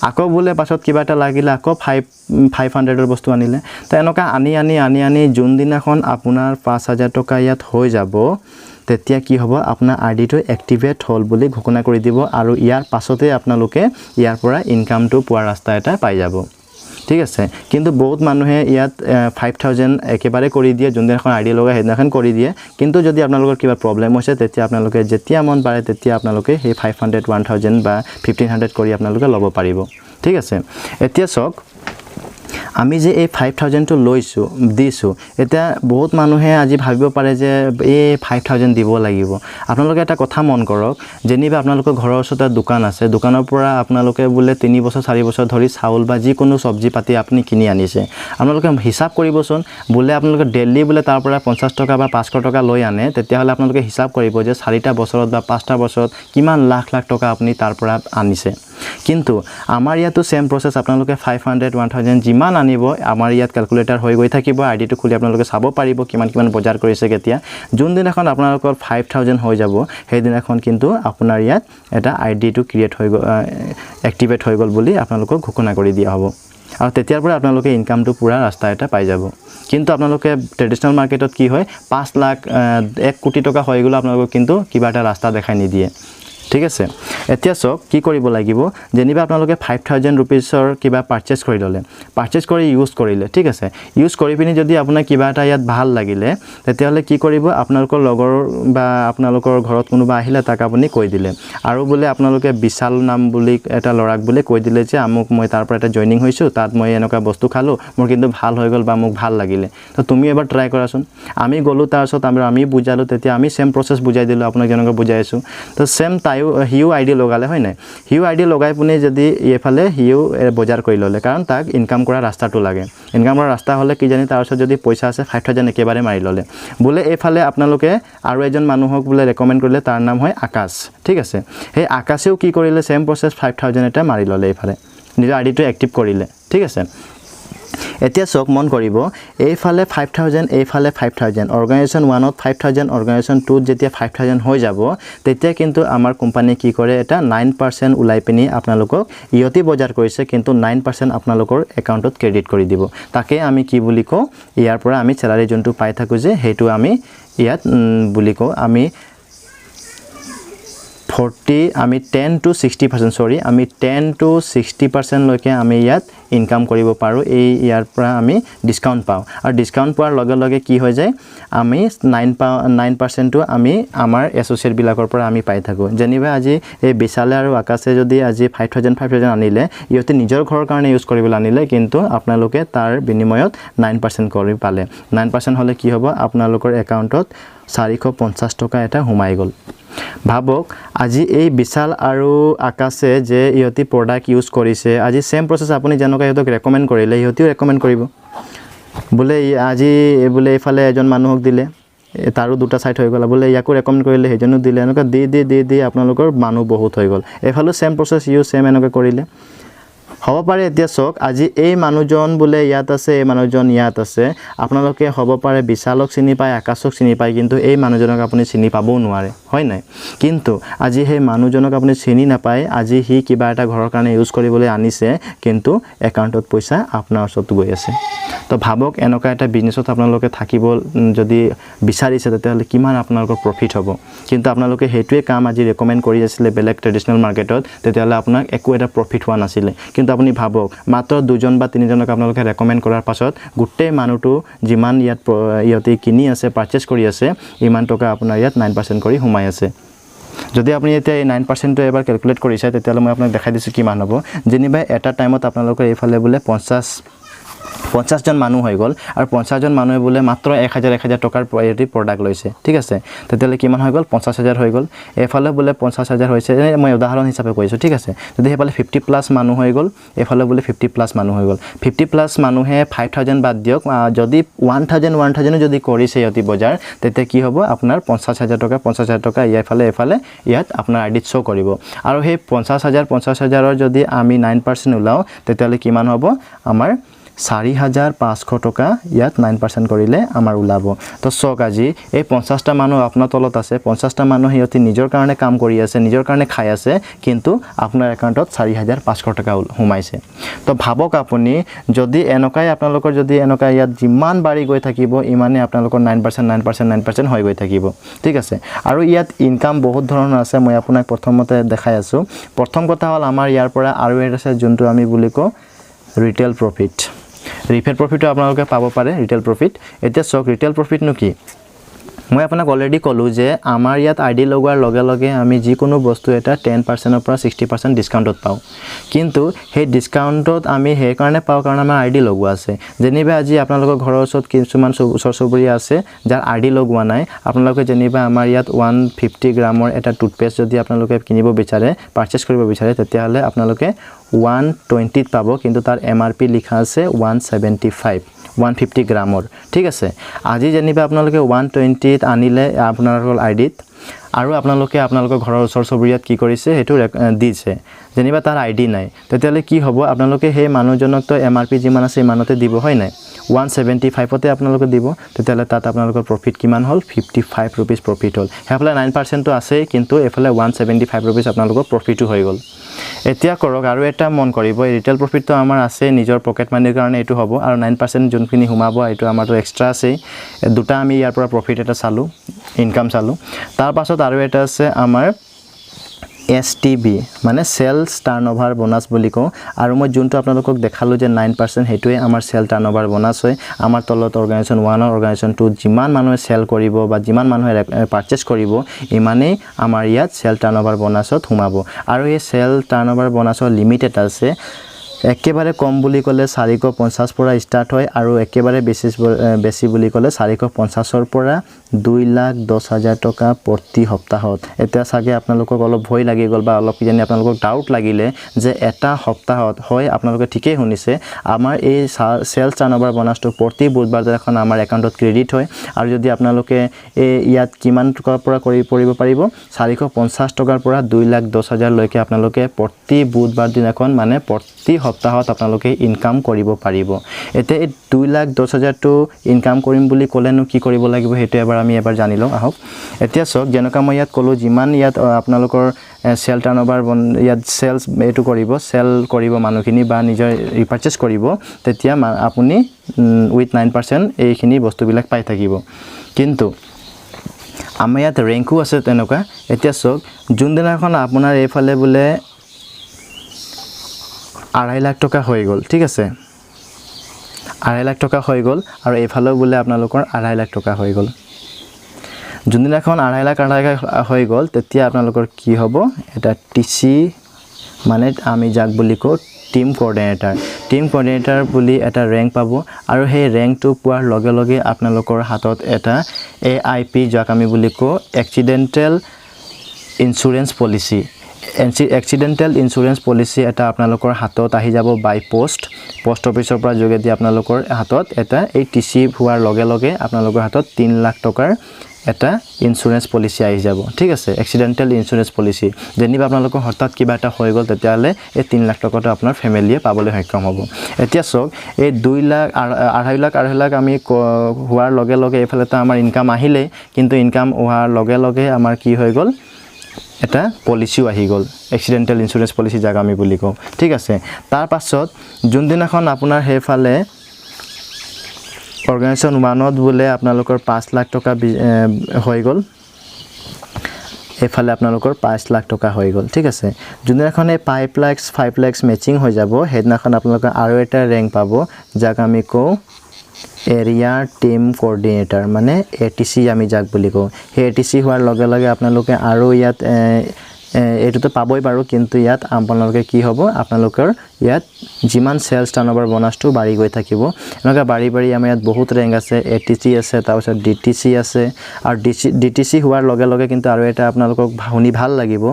আকৌ বোলে পাছত কিবা এটা লাগিলে আকৌ 500 বস্তু আনিলে তো এনেকা আনি যোনদিনাখন আপোনাৰ 5000 টকা ইয়াত হৈ যাব তেতিয়া কি হ'ব আপোনাৰ আইডিটো এক্টিভেট হ'ল বুলি ঘোষণা কৰি দিব আৰু ইয়াৰ পাছতে আপোনালোকে ইয়াৰ পৰা ইনকামটো পোৱাৰ ৰাস্তা এটা পাই যাব ঠিক আছে কিন্তু বহুত মানুহে ইয়াত 5000 একেবাৰে কৰি দিয়ে যোনদিনাখন আইডি লগাই সেইদিনাখন কৰি দিয়ে কিন্তু যদি আপোনালোকৰ কিবা প্ৰবলেম হৈছে তেতিয়া আপোনালোকে যেতিয়া মন পাৰে তেতিয়া আপোনালোকে সেই 500 1000 বা 1500 কৰি আপোনালোকে ল'ব পাৰিব ঠিক আছে এতিয়া চাওক আমি যে এই 5000টো লৈছোঁ দিছোঁ এতিয়া বহুত মানুহে আজি ভাবিব পাৰে যে এই 5000 দিব লাগিব আপোনালোকে এটা কথা মন কৰক যেনিবা আপোনালোকৰ ঘৰৰ ওচৰত দোকান আছে দোকানৰ পৰা আপোনালোকে বোলে 3 বছৰ 4 বছৰ ধৰি চাউল বা যিকোনো চব্জি পাতি আপুনি কিনি আনিছে আপোনালোকে হিসাব কৰিবচোন বোলে আপোনালোকে ডেইলি বোলে তাৰ পৰা 50 টকা বা 500 টকা লৈ আনে তেতিয়াহ'লে আপোনালোকে হিসাব কৰিব যে 4টা বছৰত বা 5টা বছৰত কিমান লাখ লাখ টকা আপুনি তাৰ পৰা আনিছে কিন্তু আমাৰ ইয়াতো সেম প্ৰসেস আপোনালোকে 500 1000 যিমান আনিব আমাৰ ইয়াত ক্যালকুলেটৰ হৈ গৈ থাকিব আইডিটো খুলি আপোনালোকে চাব পাৰিব কিমান কিমান বজাৰ কৰিছে কেতিয়া যোন দিনাখন আপোনালোকৰ 5000 হৈ যাব সেই দিনাখন কিন্তু আপোনাৰ ইয়াত এটা আইডিটো ক্ৰিয়েট হৈ এক্টিভেট হৈ গল বুলি আপোনালোকক ঘোষণা কৰি দিয়া হ'ব আৰু তেতিয়াৰ পৰা আপোনালোকে ইনকামটো পুৰা ৰাস্তা এটা পাই যাব কিন্তু আপোনালোকে ট্ৰেডিশনাল মাৰ্কেটত কি হয় 5 লাখ 1 কোটি টকা হৈ গল আপোনালোকক কিন্তু কিবা এটা ৰাস্তা দেখাই নিদিয়ে ঠিক আছে এতিয়া সক কি কৰিব লাগিব যেনিবা আপোনালোকে 5000 रुपीसৰ কিবা পাৰচেজ কৰি ললে পাৰচেজ কৰি ইউজ কৰিলে ঠিক আছে ইউজ কৰি পিনি যদি আপোনাৰ কিবা এটা ইয়াত ভাল লাগিলে তেতিয়াহলে কি কৰিব আপোনালোকৰ লগৰ বা আপোনালোকৰ ঘৰত কোনোবা আহিলে তাক আপুনি কৈ দিলে আৰু বোলে আপোনালোকে বিশাল নাম বুলি এটা লৰাক বোলে কৈ দিলে যে আমুক মই তাৰ পৰা এটা জয়েনিং হৈছো তাত মই এনেকা বস্তু খালো মোৰ কিন্তু ভাল হৈ গল বা মোক ভাল লাগিলে তো তুমি এবাৰ ট্ৰাই কৰাচোন আমি গলো তাৰ পিছত আমি বুজালো তেতিয়া আমি সেম প্ৰসেস বুজাই দিলো আপোনাক যেনেকৈ বুজাইছো তো সেম হিউ আইডি লগালে হয় নাই হিউ আইডি লগাই পুনে যদি এফালে হিউ বজাৰ কৰি ললে কাৰণ তাক ইনকাম কৰা ৰাস্তাটো লাগে ইনকাম কৰা ৰাস্তা হলে কি জানি তাৰ পিছত যদি পইচা আছে 5000 একেবাৰে মাৰি ললে বোলে এফালে আপোনালোকে আৰু এজন মানুহক বোলে ৰেকমেন্ড কৰিলে তাৰ নাম হয় আকাশ ঠিক আছে সেই আকাশেও কি কৰিলে সেম প্ৰসেস 5000 এটা মাৰি ললে এফালে নিজৰ আইডিটো এক্টিভ কৰিলে ঠিক আছে এতিয়া সক মন কৰিব এইফালে 5000 এইফালে 5000 অৰ্গানাইজেচন 1 ত 5000 অৰ্গানাইজেচন 2 ত যেতিয়া 5000 হৈ যাব তেতিয়া কিন্তু আমাৰ কোম্পানী কি কৰে এটা 9% উলাই পিনি আপোনালোকক ইয়তি বজাৰ কৰিছে কিন্তু 9% আপোনালোকৰ একাউণ্টত ক্ৰেডিট কৰি দিব তাকে আমি কি বুলি কও ইয়াৰ পৰা আমি স্যালাৰি জন্তু পাই থাকো যে হেতু আমি ইয়াত বুলি কও আমি 40 আমি 10 to 60% সৰি আমি 10 to 60% লৈকে আমি ইয়াত ইনকাম কৰিব পাৰো এই ইয়াৰ পৰা আমি ডিসকাউন্ট পাও আৰু ডিসকাউন্ট পোৱাৰ লগে লগে কি হৈ যায় আমি 9% টো আমি আমাৰ এসোসিয়েট বিলাকৰ পৰা আমি পাই থাকো যেনিবা আজি এই বিশালে আৰু আকাশে যদি আজি 5000 আনিলে ইহতে নিজৰ ঘৰৰ কাৰণে ইউজ কৰিবলৈ আনিলে কিন্তু আপোনালোকে তাৰ বিনিময়ত 9% কৰি পালে 9% হলে কি হ'ব আপোনালোকৰ একাউণ্টত 450 টকা এটা হুমাই গল ভাবক আজি এই বিশাল আৰু আকাশে যে ইহতি প্ৰডাক্ট ইউজ কৰিছে আজি সেম প্ৰসেস আপুনি জনক ইহতক ৰেকমেন্ড কৰিলে ইহতিও ৰেকমেন্ড কৰিব বলে আজি বলে এফালে এজন মানুহক দিলে তাৰো দুটা সাইট হৈ গল বলে ইয়াকো ৰেকমেন্ড কৰিলে হেজনো দিলে এনেকা দি আপোনালোকৰ মানুহ বহুত হৈ গল এফালে সেম প্ৰসেস ইউ সেম এনেকা কৰিলে হ'ব পাৰে এতিয়া সক আজি এই মানুহজন বলে ইয়াত আছে এই মানুহজন ইয়াত আছে আপোনালোকে হ'ব পাৰে বিশালক চিনি পায় আকাশক চিনি পায় কিন্তু এই মানুহজনক আপুনি চিনি পাবও নোৱাৰে হয় নাই কিন্তু আজি সেই মানুহজনক আপুনি চিনি নাপায় আজি হি কিবা এটা ঘৰৰ কাৰণে ইউজ কৰিবলৈ আনিছে কিন্তু একাউণ্টত পইচা আপোনাৰ ওচৰত গৈ আছে তো ভাবক এনেকা এটা বিজনেছত আপোনালোকে থাকিব যদি বিচাৰিছে তেতিয়াহলে কিমান আপোনালোকৰ প্ৰফিট হ'ব কিন্তু আপোনালোকে হেতুৱে কাম আজি ৰেকমেন্ড কৰি আছিল বেলেগ ট্ৰেডিশনাল মাৰ্কেটত তেতিয়াহলে আপোনাক একো এটা প্ৰফিট হোৱা নাছিল কিন্তু আপুনি ভাবক মাত্ৰ দুজন বা তিনিজনক আপোনালোকে ৰেকমেন্ড কৰাৰ পাছত গুটে মানুহটো যিমান ইয়াত কিনি আছে পাৰচেজ কৰি আছে ইমান টকা আপোনাৰ ইয়াত 9% কৰি হুমাই আছে যদি আপুনি এতিয়া এই 9% টো এবাৰ ক্যালকুলেট কৰিছে তেতিয়ালে মই আপোনাক দেখাই দিছো কিমান হ'ব যেনিবা এটা টাইমত আপোনালোকৰ এইফালে বোলে 50 জন মানুহ হৈ গল আৰু 50 জন মানুহে বোলে মাত্ৰ 1000 টকাৰ প্ৰডাক্ট লৈছে ঠিক আছে তেতিয়ালে কিমান হৈ গল 50000 হৈ গল এফালে বোলে 50000 হৈছে মই উদাহৰণ হিচাপে কৈছো ঠিক আছে যদি এফালে 50 প্লাস মানুহ হৈ গল এফালে বোলে 50 প্লাস মানুহ হৈ গল 50 প্লাস মানুহে 5000 বাদ দিয়ক যদি 1000 যদি কৰিছে ইহতি বজাৰ তেতিয়া কি হ'ব আপোনাৰ 50000 টকা এফালে ইয়াত আপোনাৰ আইডিত শো কৰিব আৰু সেই 50000 ৰ যদি আমি 9% উলাও তেতিয়ালে কিমান হ'ব আমাৰ 4500 টকা ইয়াত 9% কৰিলে আমাৰ উলাব তো সক আজি এই 50টা মানুহ আপোনাৰ তলত আছে 50টা মানুহ ইহতি নিজৰ কাৰণে কাম কৰি আছে নিজৰ কাৰণে খাই আছে কিন্তু আপোনাৰ একাউণ্টত 4500 টকা হুমাইছে তো ভাবক আপুনি যদি এনেকাই আপোনালোকৰ যদি এনেকা ইয়াত যিমান বাঢ়ি গৈ থাকিব ইমানে আপোনালোকৰ 9% হৈ গৈ থাকিব ঠিক আছে আৰু ইয়াত ইনকাম বহুত ধৰণৰ আছে মই আপোনাক প্ৰথমতে দেখাই আছো প্ৰথম কথা হল আমাৰ ইয়াৰ পৰা আৰু এটা আছে যোনটো আমি বুলি কও ৰিটেল প্ৰফিট ৰিটেল প্ৰফিট আপোনালোকে পাব পাৰে ৰিটেল প্ৰফিট এতিয়া সক ৰিটেল প্ৰফিট নো কি মই আপোনাক অলৰেডি ক'লোঁ যে আমাৰ ইয়াত আইডি লগোৱাৰ লগে লগে আমি যিকোনো বস্তু এটা 10% পৰা 60% ডিছকাউণ্টত পাওঁ কিন্তু সেই ডিছকাউণ্টত আমি সেইকাৰণে পাওঁ কাৰণ আমাৰ আইডি লগোৱা আছে যেনিবা আজি আপোনালোকৰ ঘৰৰ ওচৰত কিছুমান ওচৰ চুবুৰীয়া আছে যাৰ আইডি লগোৱা নাই আপোনালোকে যেনিবা আমাৰ ইয়াত 150 গ্ৰামৰ এটা টুথপেষ্ট যদি আপোনালোকে কিনিব বিচাৰে পাৰচেজ কৰিব বিচাৰে তেতিয়াহ'লে আপোনালোকে 120 পাব কিন্তু তাৰ MRP লিখা আছে 150 গ্ৰামৰ ঠিক আছে আজি যেনিবা আপোনালোকে 120 আনিলে আপোনালোকৰ আইডিত আৰু আপোনালোকে আপোনালোকৰ ঘৰৰ ওচৰ চুবুৰীয়াত কি কৰিছে হেতু দিছে যেনিবা তাৰ আইডি নাই তেতিয়ালে কি হ'ব আপোনালোকে সেই মানুহজনক তো MRP যিমান আছে ইমানতে দিব হয় নাই 175 তে আপোনালোকে দিব তেতিয়ালে তাত আপোনালোকৰ প্ৰফিট কিমান হ'ল 55 रुपीस প্ৰফিট হ'ল হেফালে 9% তো আছে কিন্তু এফালে 175 रुपीस আপোনালোকৰ প্ৰফিটও হৈ গ'ল এতিয়া কৰক আৰু এটা মন কৰিব ৰিটেল প্ৰফিট তো আমাৰ আছে নিজৰ পকেট মানিৰ কাৰণে এটো হ'ব আৰু 9% যোনখিনি হুমাব এটো আমাৰটো এক্সট্ৰা আছে দুটা আমি ইয়াৰ পৰা প্ৰফিট এটা চালো ইনকাম চালো তাৰ পাছত আৰু এটা আছে আমাৰ STB মানে সেলস টাৰ্নওভাৰ বোনাস বুলি কও আৰু মই যোনটো আপোনালোকক দেখালো যে 9% হেতুৱে আমাৰ সেল টাৰ্নওভাৰ বোনাস হয় আমাৰ তলত অৰ্গানাইজেচন 1 আৰু অৰ্গানাইজেচন 2 যিমান মানুহে সেল কৰিব বা যিমান মানুহে পাৰচেজ কৰিব ইমানে আমাৰ ইয়াত সেল টাৰ্নওভাৰ বোনাসত হুমাব আৰু এই সেল টাৰ্নওভাৰ বোনাসৰ লিমিটেড আছে একেবাৰে কম বুলি ক'লে 450 পৰা স্টাৰ্ট হয় আৰু একেবাৰে বেছি বুলি ক'লে 450 পৰা 2,10,000 টকা প্ৰতি সপ্তাহত এটা সাগে আপোনালোকক অলপ ভয় লাগি গল বা অলপ কিজানি আপোনালোকক ডাউট লাগিলে যে এটা সপ্তাহত হয় আপোনালোকে ঠিকই শুনিছে আমাৰ এই সেলস টাৰ্নওভাৰ বোনাসটো প্ৰতি বুধবাৰ এখন আমাৰ একাউণ্টত ক্ৰেডিট হয় আৰু যদি আপোনালোকে এই ইয়াত কিমান টকাৰ পৰা কৰিব পাৰিব 450 টকাৰ পৰা 2,10,000 লৈকে আপোনালোকে প্ৰতি বুধবাৰ দিন এখন মানে প্ৰতি সপ্তাহত আপোনালোকে ইনকাম কৰিব পাৰিব এতে 2,10,000 টো ইনকাম কৰিম বুলি ক'লেনো কি কৰিব লাগিব হেতু আমি এবাৰ জানিলো আহক এতিয়া সক জনকা মই ইয়াত কলো যিমান ইয়াত আপোনালোকৰ সেল টাৰ্নওভাৰ ইয়াত সেলস এটো কৰিব মানুহখিনি বা নিজৰ ৰিপাৰচেজ কৰিব তেতিয়া আপুনি উইথ 9% এইখিনি বস্তুবিলাক পাই থাকিব কিন্তু আমাৰ ইয়াত ৰেংকো আছে তেনেকুৱা এতিয়া সক যোনদিনাখন আপোনাৰ এইফালে বুলে 2.5 লাখ টকা হৈ গল ঠিক আছে 2.5 লাখ টকা হৈ গল আৰু এইফালে বুলে আপোনালোকৰ 2.5 লাখ টকা হৈ গল যোনদিনাখন 2.5 লাখ হৈ গল তেতিয়া আপোনালোকৰ কি হ'ব এটা টিসি মানে আমি যাক বুলি কও টিম কোঅৰ্ডিনেটৰ বুলি এটা ৰেংক পাব আৰু সেই ৰেংকটো পোৱাৰ লগে লগে আপোনালোকৰ হাতত এটা AIP যাক আমি বুলি কও এক্সিডেন্টাল ইন্সুৰেন্স পলিচি এটা আপোনালোকৰ হাতত আহি যাব বাই পোষ্ট অফিচৰ পৰা যোগেদি আপোনালোকৰ হাতত এটা এই টিসি হোৱাৰ লগে লগে আপোনালোকৰ হাতত 3 লাখ টকাৰ এটা ইন্সুৰেন্স পলিচি আহি যাব ঠিক আছে এক্সিডেন্টাল ইন্সুৰেন্স পলিচি যেনিবা আপোনালোকৰ হঠাৎ কিবা এটা হৈ গল তেতিয়ালে এই 3 লাখ টকাটো আপোনাৰ ফ্যামিলিয়ে পাবলৈ সক্ষম হ'ব এতিয়া সক এই 2 লাখ 2.5 লাখ আমি হোৱাৰ লগে লগে এফালে তো আমাৰ ইনকাম আহিলে কিন্তু ইনকাম হোৱাৰ লগে লগে আমাৰ কি হৈ গল এটা পলিচিও আহি গল এক্সিডেন্টাল ইন্সুৰেন্স পলিচি জাগা আমি বুলি কও ঠিক আছে তাৰ পাছত যোনদিনাখন আপোনাৰ হেফালে অৰ্গানাইজেচন 1ত বুলে আপোনালোকৰ 5 লাখ টকা হৈ গল এফালে আপোনালোকৰ 5 লাখ টকা হৈ গল ঠিক আছে যোনদিনাখন 5 লাখ মেচিং হৈ যাব হেদিনাখন আপোনালোকৰ আৰু এটা ৰেংক পাব যাক আমি কও এৰিয়া টিম কোঅৰ্ডিনেটৰ মানে ATC আমি যাক বুলি কও হে ATC হোৱাৰ লগে লগে আপোনালোকে আৰু ইয়াত এটোতে পাবই পাৰো কিন্তু ইয়াত আপোনালোকে কি হ'ব আপোনালোকৰ ইয়াত জিমান সেলস টাৰ্নওভাৰ বোনাসটো বাঢ়ি গৈ থাকিব এনেকা বাঢ়ি আমাৰ ইয়াত বহুত ৰেংক আছে ATC আছে তাৰপিছত DTC আছে আৰু DTC হোৱাৰ লগে লগে কিন্তু আৰু এটা আপোনালোকক শুনি ভাল লাগিব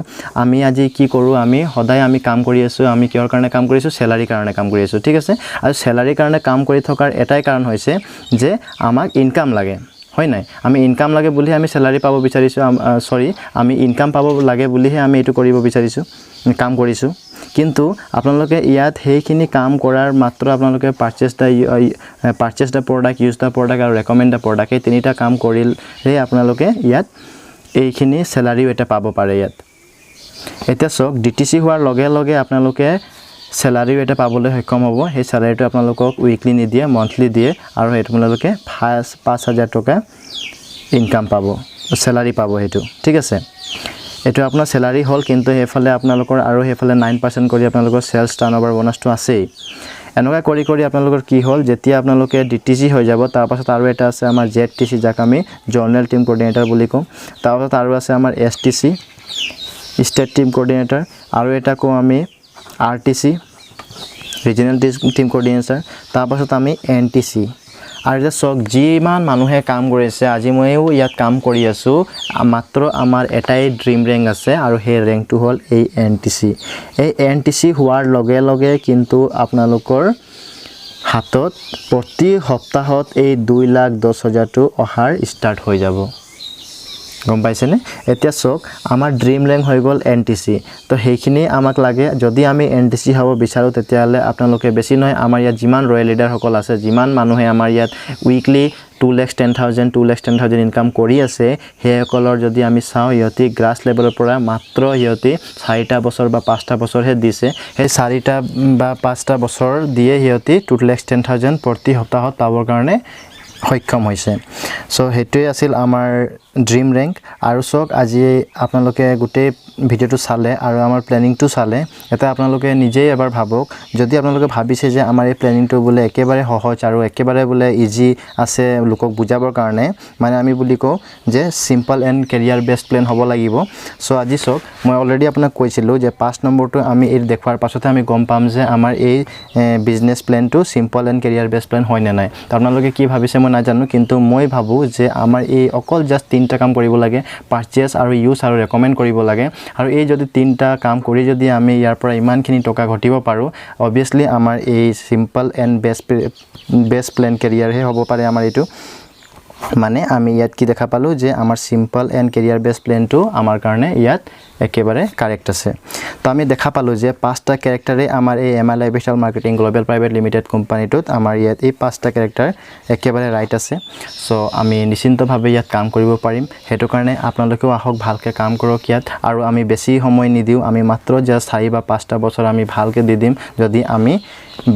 আমি আজি কি কৰো আমি সদায় আমি কাম কৰি আছো আমি কিহৰ কাৰণে কাম কৰিছো সেলাৰি কাৰণে কাম কৰি আছো ঠিক আছে আৰু সেলাৰি কাৰণে কাম কৰি থকাৰ এটাই কাৰণ হৈছে যে আমাক ইনকাম লাগে হয় নাই আমি ইনকাম লাগে বুলি আমি সেলাৰি পাব বিচাৰিছো আমি ইনকাম পাব লাগে বুলিহে আমি এটো কৰিব বিচাৰিছো কাম কৰিছো কিন্তু আপোনালোকে ইয়াত হেইখিনি কাম কৰাৰ মাত্ৰ আপোনালোকে পাৰচেজ দা প্ৰডাক্ট ইউজ দা প্ৰডাক্ট আৰু ৰেকমেন্ড দা প্ৰডাক্ট এই তিনিটা কাম কৰিলে আপোনালোকে ইয়াত এইখিনি সেলাৰিও এটা পাব পাৰে ইয়াত এতিয়া সক DTC হোৱাৰ লগে লগে আপোনালোকে সেলাৰিও এটা পাবলৈ সক্ষম হ'ব সেই সেলাৰিটো আপোনালোকক উইকলি নিদিয়ে মন্থলি দিয়ে আৰু হেতু আপোনালোকে 5,000 টকা ইনকাম পাব সেলাৰি পাব হেতু ঠিক আছে এটো আপোনাৰ সেলাৰি হল কিন্তু হেফালে আপোনালোকৰ আৰু হেফালে 9% কৰি আপোনালোকৰ সেলস টাৰ্নওভাৰ বোনাসটো আছে এনেকুৱা কৰি কৰি আপোনালোকৰ কি হ'ল যেতিয়া আপোনালোকে DTC হৈ যাব তাৰপাছত আৰু এটা আছে আমাৰ ZTC যাক আমি জৰ্নেল টিম কোঅৰ্ডিনেটৰ বুলি কওঁ তাৰপাছত আৰু আছে আমাৰ STC ষ্টেট টিম কোঅৰ্ডিনেটৰ আৰু এটা কওঁ আমি RTC ৰিজনেল টিম কোঅৰ্ডিনেটৰ তাৰপাছত আমি NTC আৰু যে সক যিমান মানুহে কাম কৰিছে আজি মইও ইয়াত কাম কৰি আছো মাত্ৰ আমাৰ এটাই ড্ৰিম ৰেংক আছে আৰু সেই ৰেংকটো হ'ল এই NTC এই NTC হোৱাৰ লগে লগে কিন্তু আপোনালোকৰ হাতত প্ৰতি সপ্তাহত এই 2,10,000 টো অহাৰ ষ্টাৰ্ট হৈ যাব গম পাইছেনে এতিয়া সক আমাৰ ড্ৰিম ৰেংক হৈ গল NTC তো সেইখিনি আমাক লাগে যদি আমি NTC হ'ব বিচাৰো তেতিয়ালে আপোনালোকে বেছি নহয় আমাৰ ইয়াত যিমান ৰয়েল লিডাৰ সকল আছে যিমান মানুহে আমাৰ ইয়াত উইকলি 2,10,000 ইনকাম কৰি আছে হেসকলৰ যদি আমি চাও ইহতি গ্ৰাস লেভেলৰ পৰা মাত্ৰ ইহতি 4টা বছৰ বা 5টা বছৰ হে দিছে সেই 4টা বা 5টা বছৰ দিয়ে ইহতি 2,10,000 প্ৰতি সপ্তাহত পাবৰ কাৰণে সক্ষম হৈছে সো হেতুই আছিল আমাৰ ড্ৰিম ৰেংক আৰু সক আজি আপোনালোকে গুটে ভিডিওটো চালে আৰু আমাৰ প্ল্যানিংটো চালে এটা আপোনালোকে নিজেই এবাৰ ভাবক যদি আপোনালোকে ভাবিছে যে আমাৰ এই প্ল্যানিংটো বলে একেবাৰে সহজ আৰু একেবাৰে বলে ইজি আছে লোকক বুজাবৰ কাৰণে মানে আমি বুলি কও যে simple and career best plan হ'ব লাগিব সো আজি সক মই অলৰেডি আপোনাক কৈছিলো যে 5 নম্বৰটো আমি এই দেখুৱাৰ পাছতে আমি গম পাম যে আমাৰ এই বিজনেস প্ল্যানটো simple and career best plan হয় না নাই আপোনালোকে কি ভাবিছে মই নাজানো কিন্তু মই ভাবো যে আমাৰ এই অকল জাস্ট 3টা কাম কৰিব লাগে পাৰচেজ আৰু ইউজ আৰু ৰেকমেন্ড কৰিব লাগে আৰু এই যদি 3টা কাম কৰি যদি আমি ইয়াৰ পৰা ইমানখিনি টকা ঘটিব পাৰো obviously আমাৰ এই simple and best plan career হে হ'ব পাৰে আমাৰ এটো মানে আমি ইয়াত কি দেখা পালো যে আমাৰ সিম্পল এন্ড কেৰিয়াৰ বেস্ট প্ল্যানটো আমাৰ কাৰণে ইয়াত একেবাৰে কাৰেক্ট আছে তো আমি দেখা পালো যে 5টা ক্যাৰেক্টাৰে আমাৰ এই MI lifestyle marketing global private limited কোম্পানীটোত আমাৰ ইয়াত এই 5টা ক্যাৰেক্টাৰ একেবাৰে ৰাইট আছে সো আমি নিশ্চিন্তভাৱে ইয়াত কাম কৰিব পাৰিম হেতু কাৰণে আপোনালোকেও আহক ভালকে কাম কৰক ইয়াত আৰু আমি বেছি সময় নিদিও আমি মাত্ৰ জাস্ট 4 বা 5টা বছৰ আমি ভালকে দি দিম যদি আমি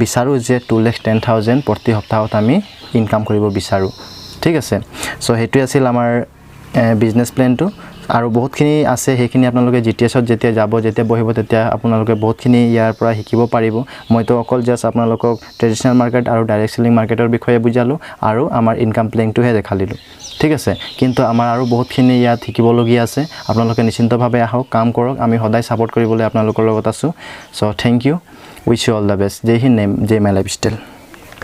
বিচাৰো যে 2,10,000 প্ৰতি সপ্তাহত আমি ইনকাম কৰিব বিচাৰো ঠিক আছে সো হেতু আছিল আমাৰ বিজনেস প্ল্যানটো আৰু বহুতখিনি আছে হেখিনি আপোনালোকে জিটিএছত যেতিয়া যাব যেতিয়া বহিব তেতিয়া আপোনালোকে বহুতখিনি ইয়াৰ পৰা শিকিব পাৰিব মইতো অকল জাস্ট আপোনালোকক ট্ৰেডিশনাল মাৰ্কেট আৰু ডাইৰেক্ট সেলিং মাৰ্কেটৰ বিষয়ে বুজালো আৰু আমাৰ ইনকাম প্ল্যানটোহে দেখালিলো ঠিক আছে কিন্তু আমাৰ আৰু বহুতখিনি ইয়াত শিকিবলগীয়া আছে আপোনালোকে নিশ্চিন্তভাৱে আহক কাম কৰক আমি সদায় সাপোৰ্ট কৰিবলৈ আপোনালোকৰ লগত আছো so thank you wish you all the best Jai Hind Jai my lifestyle